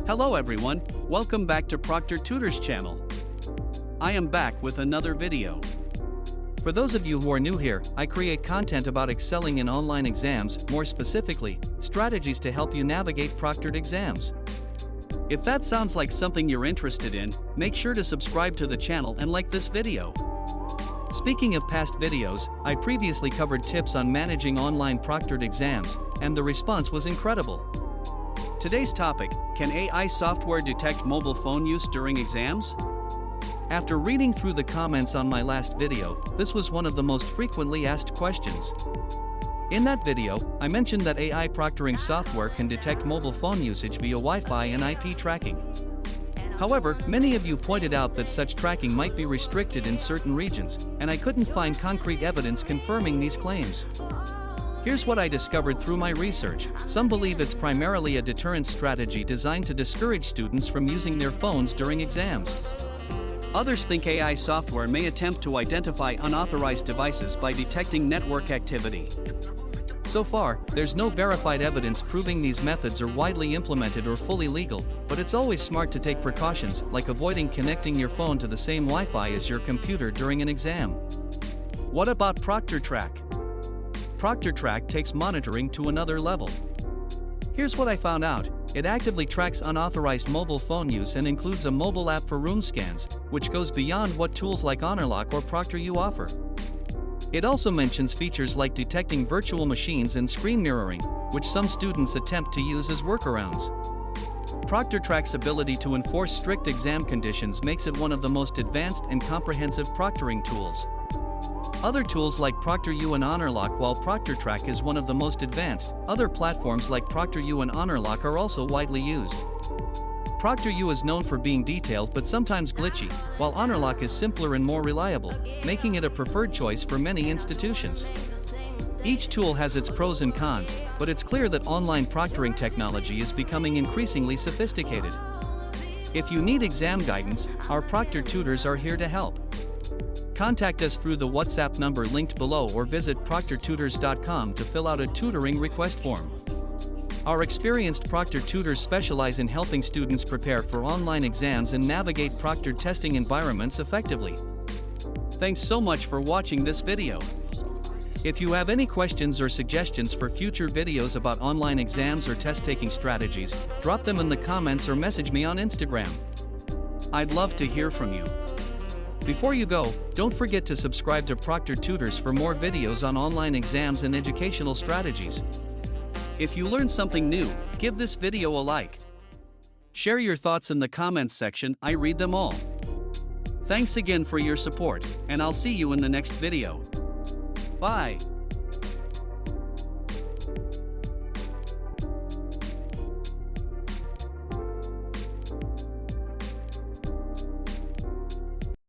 Hello everyone, welcome back to Proctor Tutors channel. I am back with another video. For those of you who are new here, I create content about excelling in online exams, more specifically, strategies to help you navigate proctored exams. If that sounds like something you're interested in, make sure to subscribe to the channel and like this video. Speaking of past videos, I previously covered tips on managing online proctored exams, and the response was incredible. Today's topic: can AI software detect mobile phone use during exams? After reading through the comments on my last video, this was one of the most frequently asked questions. In that video, I mentioned that AI proctoring software can detect mobile phone usage via Wi-Fi and IP tracking. However, many of you pointed out that such tracking might be restricted in certain regions, and I couldn't find concrete evidence confirming these claims. Here's what I discovered through my research. Some believe it's primarily a deterrence strategy designed to discourage students from using their phones during exams. Others think AI software may attempt to identify unauthorized devices by detecting network activity. So far, there's no verified evidence proving these methods are widely implemented or fully legal, but it's always smart to take precautions, like avoiding connecting your phone to the same Wi-Fi as your computer during an exam. What about ProctorTrack? ProctorTrack takes monitoring to another level. Here's what I found out. It actively tracks unauthorized mobile phone use and includes a mobile app for room scans, which goes beyond what tools like Honorlock or ProctorU offer. It also mentions features like detecting virtual machines and screen mirroring, which some students attempt to use as workarounds. ProctorTrack's ability to enforce strict exam conditions makes it one of the most advanced and comprehensive proctoring tools. Other tools like ProctorU and Honorlock. While ProctorTrack is one of the most advanced, other platforms like ProctorU and Honorlock are also widely used. ProctorU is known for being detailed but sometimes glitchy, while Honorlock is simpler and more reliable, making it a preferred choice for many institutions. Each tool has its pros and cons, but it's clear that online proctoring technology is becoming increasingly sophisticated. If you need exam guidance, our Proctor Tutors are here to help. Contact us through the WhatsApp number linked below or visit ProctorTutors.com to fill out a tutoring request form. Our experienced Proctor Tutors specialize in helping students prepare for online exams and navigate proctored testing environments effectively. Thanks so much for watching this video. If you have any questions or suggestions for future videos about online exams or test-taking strategies, drop them in the comments or message me on Instagram. I'd love to hear from you. Before you go, don't forget to subscribe to Proctor Tutors for more videos on online exams and educational strategies. If you learned something new, give this video a like. Share your thoughts in the comments section, I read them all. Thanks again for your support, and I'll see you in the next video. Bye.